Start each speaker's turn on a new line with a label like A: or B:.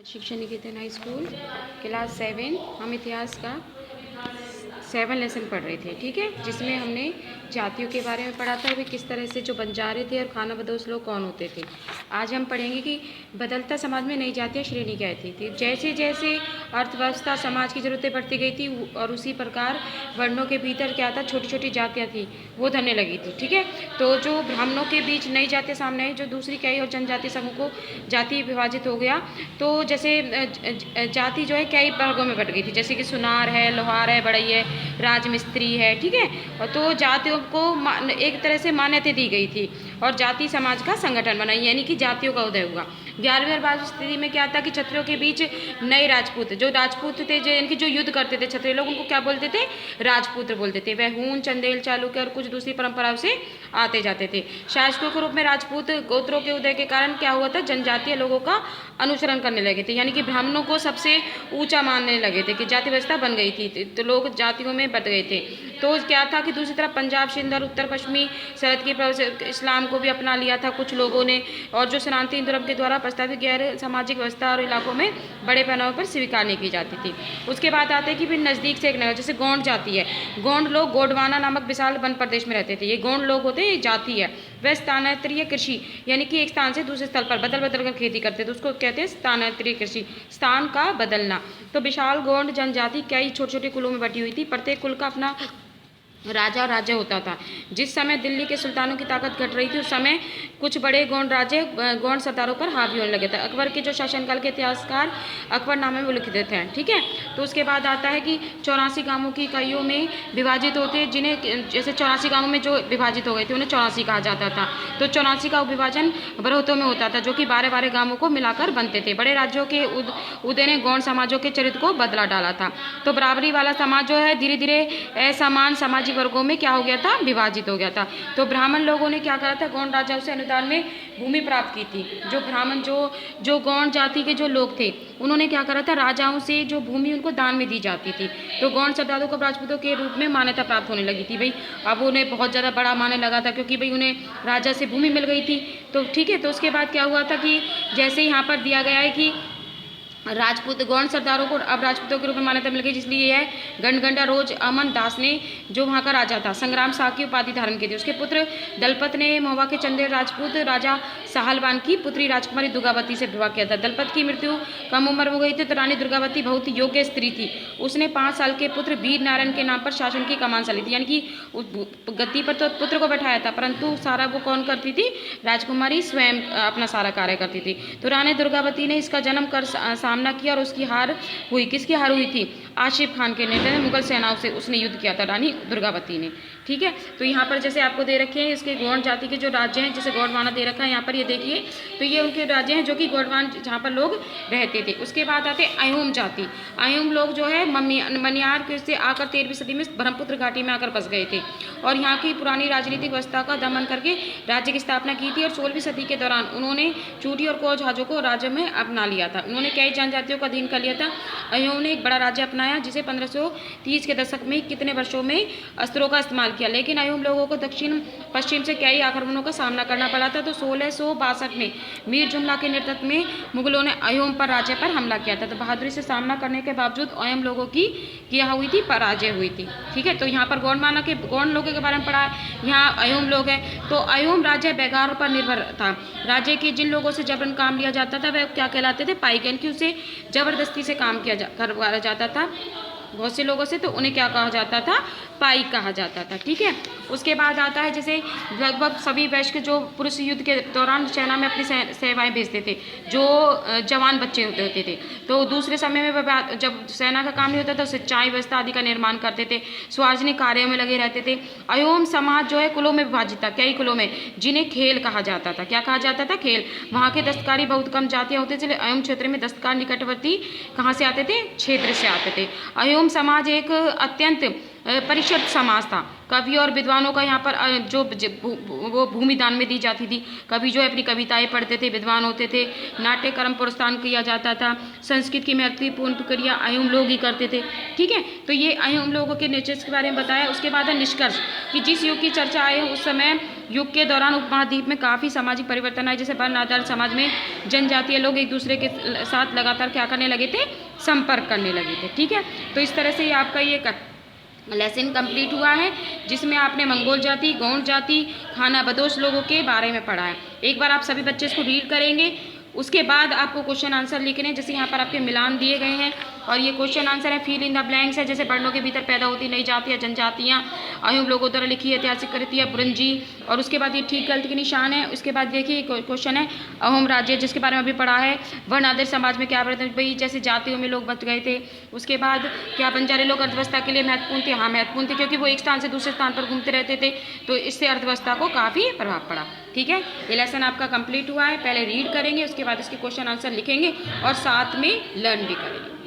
A: शिक्षा निकेतन high school class 7 हम इतिहास का 7 लेसन पढ़ रहे थे, ठीक है, जिसमें हमने जातियों के बारे में पढ़ा था, वे किस तरह से जो बंजारे थे और खानाबदोश लोग कौन होते थे। आज हम पढ़ेंगे कि बदलता समाज में नई जातियाँ श्रेणी क्या थी। जैसे जैसे अर्थव्यवस्था समाज की ज़रूरतें बढ़ती गई थी और उसी प्रकार वर्णों के भीतर क्या था, छोटी छोटी जातियाँ थी वो धरने लगी थी, ठीक है। तो जो ब्राह्मणों के बीच नई जातियाँ सामने आई, जो दूसरी कई और जनजाति समूह को जाति विभाजित हो गया। तो जैसे जाति जो है कई वर्गों में बट गई थी, जैसे कि सुनार है, लोहार है, बढ़ई है, राजमिस्त्री है, ठीक है। और तो जातियों को एक तरह से मान्यता दी गई थी और जाति समाज का संगठन बना, यानी कि जातियों का उदय हुआ। 11वीं और 12वीं स्थिति में क्या था कि क्षत्रियों के बीच नए राजपूत, जो राजपूत थे, जो इनकी जो युद्ध करते थे क्षत्रिय लोग, उनको क्या बोलते थे, राजपुत्र बोलते थे। वह हून, चंदेल, चालुक्य और कुछ दूसरी परंपराओं से आते जाते थे। शासकों के रूप में राजपूत गोत्रों के उदय के कारण क्या हुआ था, जनजातीय लोगों का अनुसरण करने लगे थे, यानी कि ब्राह्मणों को सबसे ऊंचा मानने लगे थे कि जाति व्यवस्था बन गई थी, तो लोग जातियों में बट गए थे। तो क्या था कि दूसरी तरफ पंजाब, सिंध और उत्तर पश्चिमी सरहद की इस्लाम को भी अपना लिया था कुछ लोगों ने, और जो सनातनी धर्म के द्वारा प्रस्तावित गैर सामाजिक व्यवस्था और इलाकों में बड़े पैमाने पर स्वीकार नहीं की जाती थी। उसके बाद आते हैं कि फिर नज़दीक से एक नगर, जैसे गोंड जाति है। गोंड लोग गोंडवाना नामक विशाल वन प्रदेश में रहते थे। ये गोंड लोग होते हैं, ये जाति है। वह स्थानांतरीय कृषि, यानी कि एक स्थान से दूसरे स्थल पर बदल बदल कर खेती करते थे, उसको कहते हैं स्थानांतरीय कृषि, स्थान का बदलना। तो विशाल गोंड जनजाति कई छोटे छोटे कुलों में बटी हुई थी। प्रत्येक कुल का अपना राजा और राज्य होता था। जिस समय दिल्ली के सुल्तानों की ताकत घट रही थी, उस समय कुछ बड़े गौंड राज्य गौंड सरदारों पर हावी होने लगे थे। अकबर के जो शासनकाल के इतिहासकार अकबरनामे में लिखते थे, ठीक है। तो उसके बाद आता है कि 84 गांवों की इकाइयों में विभाजित होते, जिन्हें जैसे 84 गांवों में जो विभाजित हो गए थे उन्हें 84 कहा जाता था। तो 84 का विभाजन बरहतों में होता था, जो कि 12 गांवों को मिलाकर बनते थे। बड़े राज्यों के उदय ने गौंड समाजों के चरित्र को बदला डाला था। तो बराबरी वाला समाज जो है धीरे धीरे असमान सामाजिक वर्गों में क्या हो गया था, विभाजित हो गया था। तो ब्राह्मण लोगों ने क्या करा था, गौंड राजाओं से अनुदान में भूमि प्राप्त की थी। जो ब्राह्मण जो गौंड जाति के जो लोग थे, उन्होंने क्या करा था, राजाओं से जो भूमि उनको दान में दी जाती थी। तो गौंड सरदारों को राजपूतों के रूप में मान्यता प्राप्त होने लगी थी। भाई अब उन्हें बहुत ज़्यादा बड़ा मानने लगा था, क्योंकि भाई उन्हें राजा से भूमि मिल गई थी। तो ठीक है, तो उसके बाद क्या हुआ था कि जैसे यहाँ पर दिया गया है कि राजपूत गौंड सरदारों को अब राजपूतों के रूप में मान्यता मिल गई, जिसलिए है गणगंडा रोज अमन दास ने, जो वहाँ का राजा था, संग्राम शाह की उपाधि धारण की थी। उसके पुत्र दलपत ने महुआ के चंदेल राजपूत राजा साहलवान की पुत्री राजकुमारी दुर्गावती से विवाह किया था। दलपत की मृत्यु कम उम्र हो गई थी, तो रानी दुर्गावती बहुत योग्य स्त्री थी। उसने 5 साल के पुत्र वीर नारायण के नाम पर शासन की कमान संभाली थी, यानी कि गद्दी पर तो पुत्र को बैठाया था, परंतु सारा वो कौन करती थी, राजकुमारी स्वयं अपना सारा कार्य करती थी। तो रानी दुर्गावती ने इसका जन्म कर सामना किया और उसकी हार हुई। किसकी हार हुई थी, आशिफ खान के नेता ने मुगल सेनाओं से उसने युद्ध किया था, रानी दुर्गावती ने, ठीक है। तो यहाँ पर जैसे आपको दे रखे हैं इसके गौंड जाति के जो राज्य हैं, जैसे गोंडवाना दे रखा है यहाँ पर, ये देखिए, तो ये उनके राज्य हैं जो कि गोंडवान जहाँ पर लोग रहते थे। उसके बाद आते अयोम जाति। अयोम लोग जो है मनियार से आकर 13वीं सदी में ब्रह्मपुत्र घाटी में आकर बस गए थे और यहाँ की पुरानी राजनीतिक व्यवस्था का दमन करके राज्य की स्थापना की थी। और 16वीं सदी के दौरान उन्होंने चूटी और कोल जहाजों को राज्य में अपना लिया था। उन्होंने कई जनजातियों का अधीन कर लिया था। अयोम ने एक बड़ा राज्य अपनाया, जिसे 1530 के दशक में कितने वर्षों में अस्त्रों का इस्तेमाल किया, लेकिन अयोम लोगों को दक्षिण पश्चिम से कई आक्रमणों का सामना करना पड़ा था। तो 1662 में मीर जुमला के नेतृत्व में मुगलों ने अयोम पर राज्य पर हमला किया था। तो बहादुरी से सामना करने के बावजूद अयोम लोगों की क्या हुई थी, पराजय हुई थी, ठीक है। तो यहाँ पर गोंडवाना के गौंड लोगों के बारे में पढ़ा, यहाँ अयोम लोग हैं। तो अयोम राज्य बेगार पर निर्भर था। राज्य के जिन लोगों से जबरन काम लिया जाता था वह क्या कहलाते थे, पाइक, यानी कि उसे जबरदस्ती से काम करवाया जाता था बहुत से लोगों से, तो उन्हें क्या कहा जाता था, पाइक कहा जाता था, ठीक है। उसके बाद आता है जैसे लगभग सभी वयस्क जो पुरुष युद्ध के दौरान सेना में अपनी सेवाएं भेजते थे, जो जवान बच्चे होते थे। तो दूसरे समय में वह जब सेना का काम नहीं होता था, सिंचाई व्यवस्था आदि का निर्माण करते थे, सार्वजनिक कार्यों में लगे रहते थे। अयोम समाज जो है कुलों में विभाजित था, कई कुलों में, जिन्हें खेल कहा जाता था। क्या कहा जाता था, खेल। वहाँ के दस्तकारी बहुत कम जातियाँ होते थे। अयोम क्षेत्र में दस्तकार निकटवर्ती कहाँ से आते थे, क्षेत्र से आते थे। अयोम समाज एक अत्यंत परिषद समाज था। कवि और विद्वानों का यहाँ पर जो वो भूमि दान में दी जाती थी। कवि जो है अपनी कविताएं पढ़ते थे, विद्वान होते थे, नाट्य कर्म प्रोत्साहन किया जाता था। संस्कृत की महत्वपूर्ण प्रक्रिया अयोम लोग ही करते थे, ठीक है। तो ये अयोम लोगों के नेचर्स के बारे में बताया। उसके बाद है निष्कर्ष, कि जिस युग की चर्चा आए उस समय युग के दौरान उपमहाद्वीप में काफ़ी सामाजिक परिवर्तन आए, जैसे वर्ण आधारित समाज में जनजातीय लोग एक दूसरे के साथ लगातार क्या करने लगे थे, संपर्क करने लगे थे। ठीक है, तो इस तरह से ये आपका ये लेसन कंप्लीट हुआ है, जिसमें आपने मंगोल जाति, गौंड जाति, खाना बदोश लोगों के बारे में पढ़ा है। एक बार आप सभी बच्चे इसको रीड करेंगे, उसके बाद आपको क्वेश्चन आंसर लिखने हैं। जैसे यहाँ पर आपके मिलान दिए गए हैं और ये क्वेश्चन आंसर है, फिल इन द ब्लैंक्स है। जैसे वर्णों के भीतर पैदा होती नई जातियाँ, जनजातियाँ, अयुब लोगों द्वारा लिखी ऐतिहासिक कृतियाँ, बुरंजी, और उसके बाद ये ठीक गलत के निशान है। उसके बाद देखिए क्वेश्चन है अहोम राज्य, जिसके बारे में अभी पढ़ा है। वर्ण आधारित समाज में क्या परिवर्तन, भाई जैसे जातियों में लोग बच गए थे। उसके बाद क्या बंजारे लोग अर्थव्यवस्था के लिए महत्वपूर्ण थे, हाँ महत्वपूर्ण थे, क्योंकि वो एक स्थान से दूसरे स्थान पर घूमते रहते थे, तो इससे अर्थव्यवस्था को काफ़ी प्रभाव पड़ा। ठीक है, ये लेसन आपका कंप्लीट हुआ है। पहले रीड करेंगे, उसके बाद इसके क्वेश्चन आंसर लिखेंगे और साथ में लर्न भी करेंगे।